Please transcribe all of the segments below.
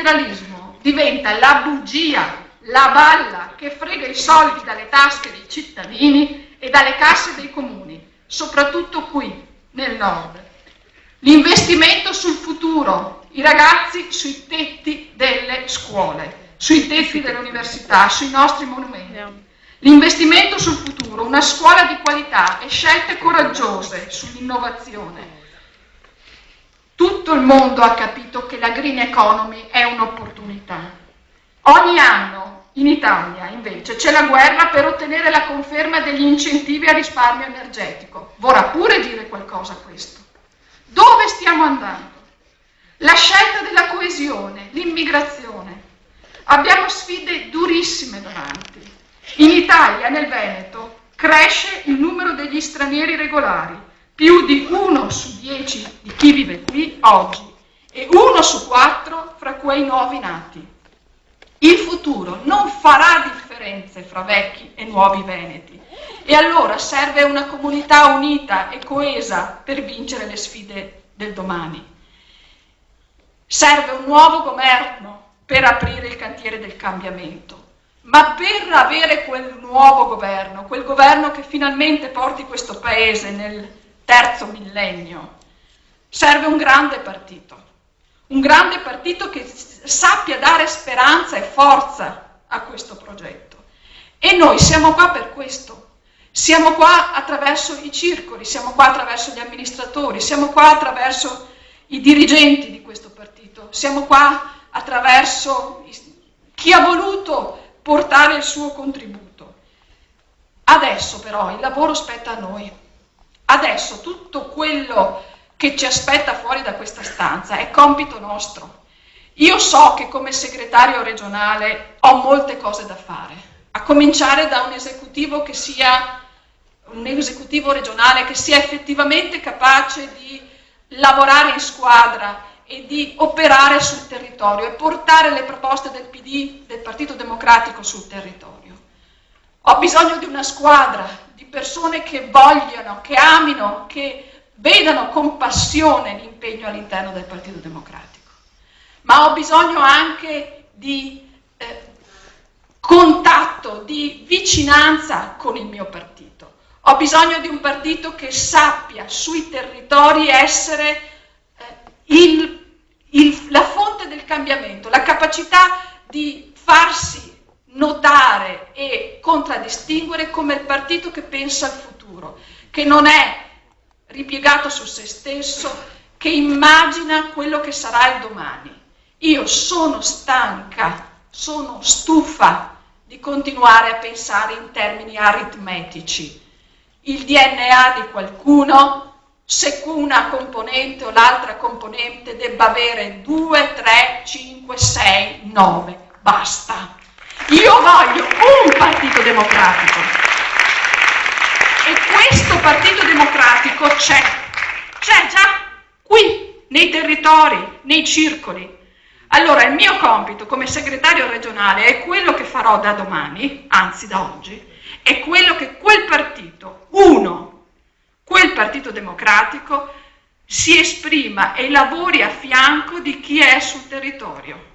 federalismo diventa la bugia, la balla che frega i soldi dalle tasche dei cittadini e dalle casse dei comuni, soprattutto qui nel nord. L'investimento sul futuro, i ragazzi sui tetti delle scuole, sui tetti delle università, sui nostri monumenti. L'investimento sul futuro, una scuola di qualità e scelte coraggiose sull'innovazione. Tutto il mondo ha capito che la green economy è un'opportunità. Ogni anno in Italia, invece, c'è la guerra per ottenere la conferma degli incentivi al risparmio energetico. Vorrà pure dire qualcosa questo. Dove stiamo andando? La scelta della coesione, l'immigrazione. Abbiamo sfide durissime davanti. In Italia, nel Veneto, cresce il numero degli stranieri regolari, più di 1 su 10 di chi vive qui oggi e 1 su 4 fra quei nuovi nati. Il futuro non farà differenze fra vecchi e nuovi veneti e allora serve una comunità unita e coesa per vincere le sfide del domani. Serve un nuovo governo per aprire il cantiere del cambiamento. Ma per avere quel nuovo governo, quel governo che finalmente porti questo paese nel terzo millennio, serve un grande partito che sappia dare speranza e forza a questo progetto. E noi siamo qua per questo. Siamo qua attraverso i circoli, siamo qua attraverso gli amministratori, siamo qua attraverso i dirigenti di questo partito, siamo qua attraverso chi ha voluto portare il suo contributo. Adesso però il lavoro spetta a noi. Adesso tutto quello che ci aspetta fuori da questa stanza è compito nostro. Io so che come segretario regionale ho molte cose da fare, a cominciare da un esecutivo regionale che sia effettivamente capace di lavorare in squadra e di operare sul territorio e portare le proposte del PD, del Partito Democratico sul territorio. Ho bisogno di una squadra, di persone che vogliano, che amino, che vedano con passione l'impegno all'interno del Partito Democratico. Ma ho bisogno anche di contatto, di vicinanza con il mio partito. Ho bisogno di un partito che sappia sui territori essere la fonte del cambiamento, la capacità di farsi notare e contraddistinguere come il partito che pensa al futuro, che non è ripiegato su se stesso, che immagina quello che sarà il domani. Io sono stanca, sono stufa di continuare a pensare in termini aritmetici. Il DNA di qualcuno, se una componente o l'altra componente debba avere 2, 3, 5, 6, 9, basta. Io voglio un Partito Democratico e questo Partito Democratico c'è già qui, nei territori, nei circoli. Allora il mio compito come segretario regionale è quello che farò da domani, anzi da oggi, è quello che quel partito, quel Partito Democratico si esprima e lavori a fianco di chi è sul territorio,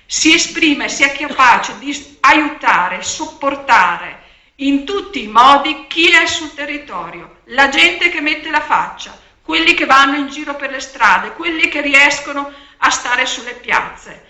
si esprima e sia capace di aiutare, supportare in tutti i modi chi è sul territorio, la gente che mette la faccia, quelli che vanno in giro per le strade, quelli che riescono a stare sulle piazze.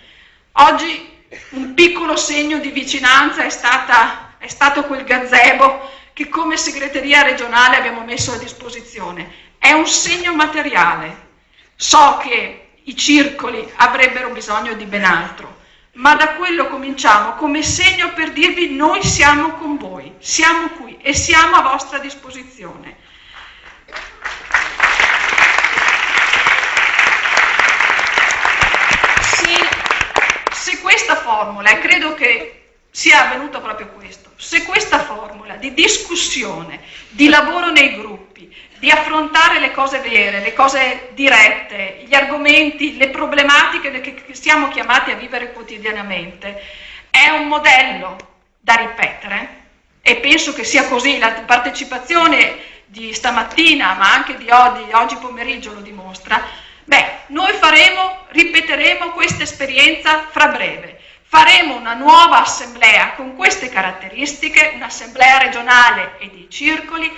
Oggi un piccolo segno di vicinanza è stato quel gazebo che come segreteria regionale abbiamo messo a disposizione. È un segno materiale. So che i circoli avrebbero bisogno di ben altro, ma da quello cominciamo come segno per dirvi: noi siamo con voi, siamo qui e siamo a vostra disposizione. Se questa formula, e credo che sia avvenuto proprio questo, se questa formula di discussione, di lavoro nei gruppi, di affrontare le cose vere, le cose dirette, gli argomenti, le problematiche che siamo chiamati a vivere quotidianamente, è un modello da ripetere, e penso che sia così, la partecipazione di stamattina, ma anche di oggi pomeriggio lo dimostra, Beh, noi ripeteremo questa esperienza fra breve. Faremo una nuova assemblea con queste caratteristiche, un'assemblea regionale e di circoli,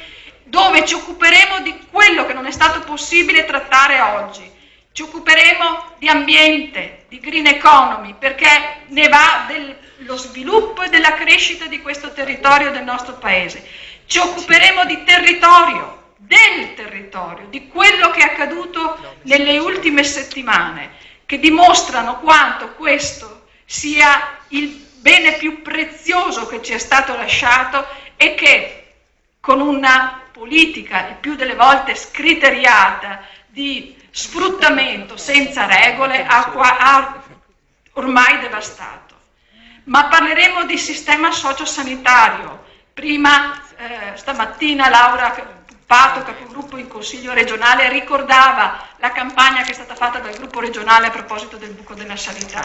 dove ci occuperemo di quello che non è stato possibile trattare oggi. Ci occuperemo di ambiente, di green economy, perché ne va dello sviluppo e della crescita di questo territorio del nostro Paese. Ci occuperemo di territorio, del territorio, di quello che è accaduto nelle ultime settimane, che dimostrano quanto questo sia il bene più prezioso che ci è stato lasciato e che con una politica il più delle volte scriteriata di sfruttamento senza regole ha ormai devastato. Ma parleremo di sistema sociosanitario. Prima, stamattina, Laura Puppato, capogruppo in Consiglio regionale, ricordava la campagna che è stata fatta dal gruppo regionale a proposito del buco della sanità.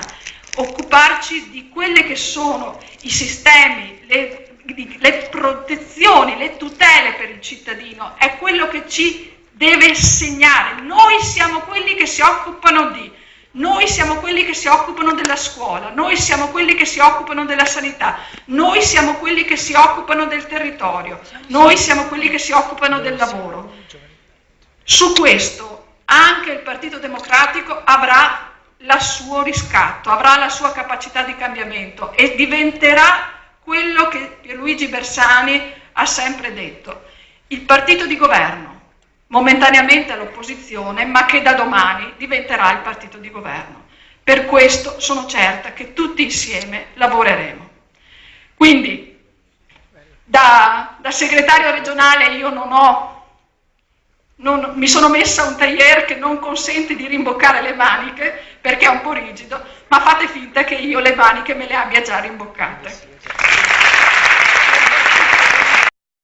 Occuparci di quelle che sono i sistemi, le protezioni, le tutele per il cittadino, è quello che ci deve segnare. Noi siamo quelli che si occupano noi siamo quelli che si occupano della scuola, noi siamo quelli che si occupano della sanità, noi siamo quelli che si occupano del territorio, noi siamo quelli che si occupano del lavoro. Su questo anche il Partito Democratico avrà il suo riscatto, avrà la sua capacità di cambiamento e diventerà quello che Pierluigi Bersani ha sempre detto, il partito di governo, momentaneamente all'opposizione, ma che da domani diventerà il partito di governo. Per questo sono certa che tutti insieme lavoreremo. Quindi, da segretario regionale io mi sono messa un tailleur che non consente di rimboccare le maniche, perché è un po' rigido, ma fate finta che io le maniche me le abbia già rimboccate.